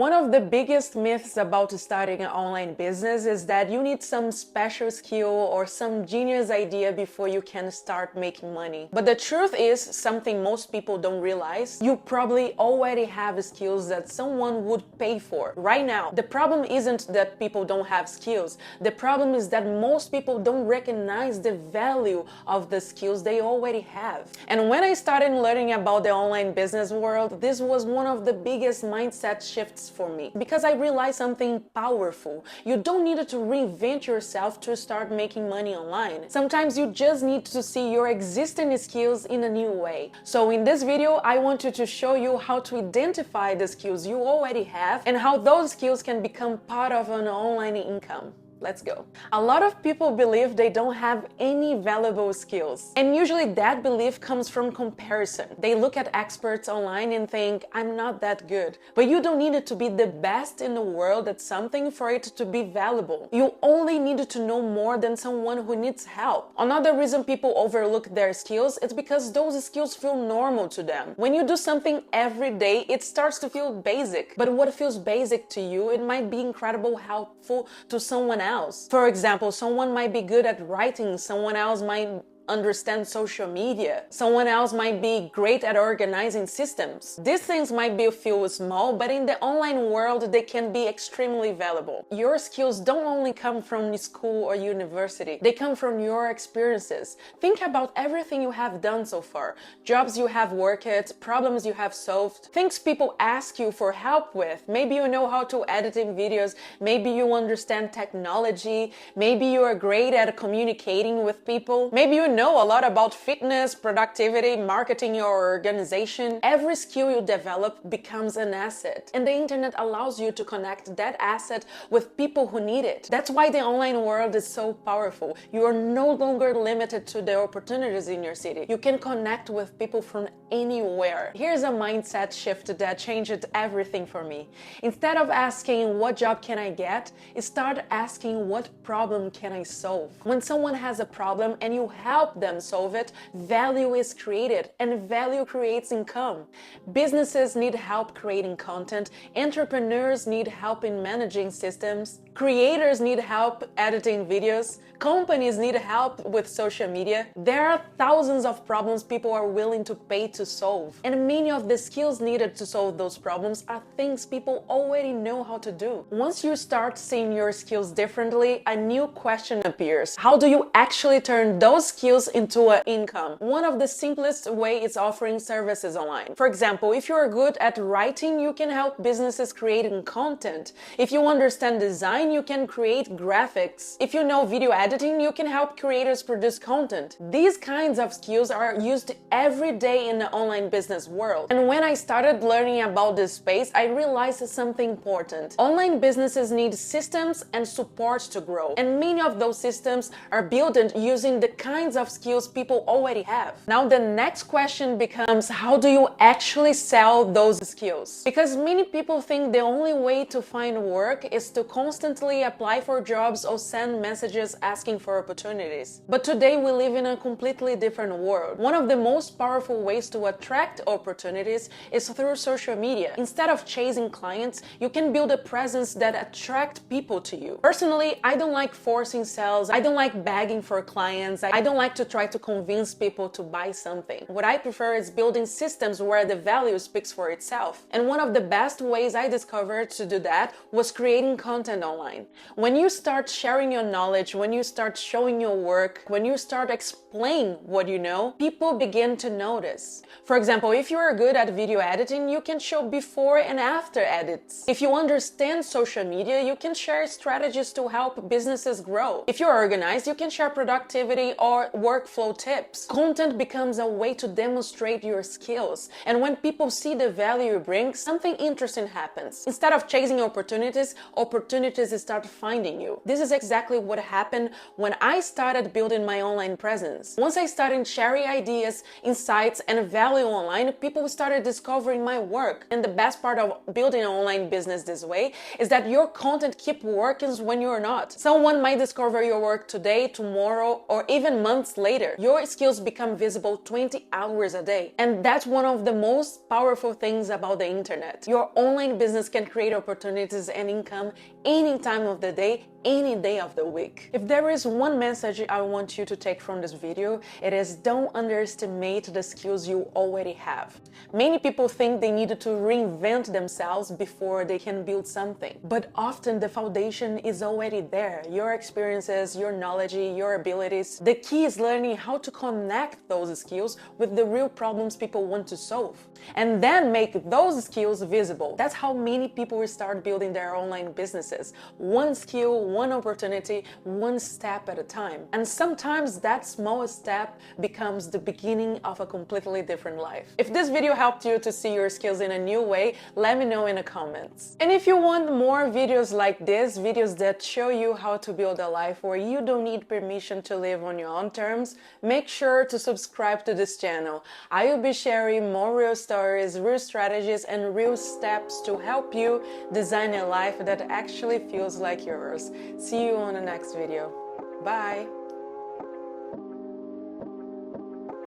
One of the biggest myths about starting an online business is that you need some special skill or some genius idea before you can start making money. But the truth is something most people don't realize. You probably already have skills that someone would pay for right now. The problem isn't that people don't have skills. The problem is that most people don't recognize the value of the skills they already have. And when I started learning about the online business world, this was one of the biggest mindset shifts for me, because I realized something powerful. You don't need to reinvent yourself to start making money online. Sometimes you just need to see your existing skills in a new way. So in this video, I wanted to show you how to identify the skills you already have and how those skills can become part of an online income. Let's go. A lot of people believe they don't have any valuable skills. And usually that belief comes from comparison. They look at experts online and think, I'm not that good. But you don't need it to be the best in the world at something for it to be valuable. You only need to know more than someone who needs help. Another reason people overlook their skills is because those skills feel normal to them. When you do something every day, it starts to feel basic. But what feels basic to you, it might be incredibly helpful to someone else. For example, someone might be good at writing, someone else might understand social media. Someone else might be great at organizing systems. These things might feel small, but in the online world, they can be extremely valuable. Your skills don't only come from school or university. They come from your experiences. Think about everything you have done so far. Jobs you have worked at, problems you have solved, things people ask you for help with. Maybe you know how to edit videos. Maybe you understand technology. Maybe you are great at communicating with people. Maybe you know a lot about fitness, productivity, marketing, or organization. Every skill you develop becomes an asset, and the internet allows you to connect that asset with people who need it. That's why the online world is so powerful. You are no longer limited to the opportunities in your city. You can connect with people from anywhere. Here's a mindset shift that changed everything for me. Instead of asking what job can I get, start asking what problem can I solve. When someone has a problem and you help them solve it, value is created, and value creates income. Businesses need help creating content, entrepreneurs need help in managing systems, creators need help editing videos, companies need help with social media. There are thousands of problems people are willing to pay to solve, and many of the skills needed to solve those problems are things people already know how to do. Once you start seeing your skills differently, a new question appears. How do you actually turn those skills into an income? One of the simplest ways is offering services online. For example, if you are good at writing, you can help businesses creating content. If you understand design, you can create graphics. If you know video editing, you can help creators produce content. These kinds of skills are used every day in the online business world. And when I started learning about this space, I realized something important. Online businesses need systems and support to grow. And many of those systems are built using the kinds of skills people already have. Now the next question becomes, how do you actually sell those skills? Because many people think the only way to find work is to constantly apply for jobs or send messages asking for opportunities. But today we live in a completely different world. One of the most powerful ways to attract opportunities is through social media. Instead of chasing clients, you can build a presence that attracts people to you. Personally, I don't like forcing sales. I don't like begging for clients. I don't like to try to convince people to buy something. What I prefer is building systems where the value speaks for itself. And one of the best ways I discovered to do that was creating content online. When you start sharing your knowledge, when you start showing your work, when you start explaining what you know, people begin to notice. For example, if you are good at video editing, you can show before and after edits. If you understand social media, you can share strategies to help businesses grow. If you're organized, you can share productivity or workflow tips. Content becomes a way to demonstrate your skills. And when people see the value you bring, something interesting happens. Instead of chasing opportunities, opportunities start finding you. This is exactly what happened when I started building my online presence. Once I started sharing ideas, insights, and value online, people started discovering my work. And the best part of building an online business this way is that your content keeps working when you're not. Someone might discover your work today, tomorrow, or even months months later, your skills become visible 20 hours a day. And that's one of the most powerful things about the internet. Your online business can create opportunities and income any time of the day, any day of the week. If there is one message I want you to take from this video, it is don't underestimate the skills you already have. Many people think they need to reinvent themselves before they can build something, but often the foundation is already there. Your experiences, your knowledge, your abilities. The key is learning how to connect those skills with the real problems people want to solve, and then make those skills visible. That's how many people will start building their online businesses. One skill, one opportunity, one step at a time. And sometimes that small step becomes the beginning of a completely different life. If this video helped you to see your skills in a new way, let me know in the comments. And if you want more videos like this, videos that show you how to build a life where you don't need permission to live on your own terms, make sure to subscribe to this channel. I will be sharing more real stories, real strategies, and real steps to help you design a life that actually feels like yours. See you on the next video. Bye!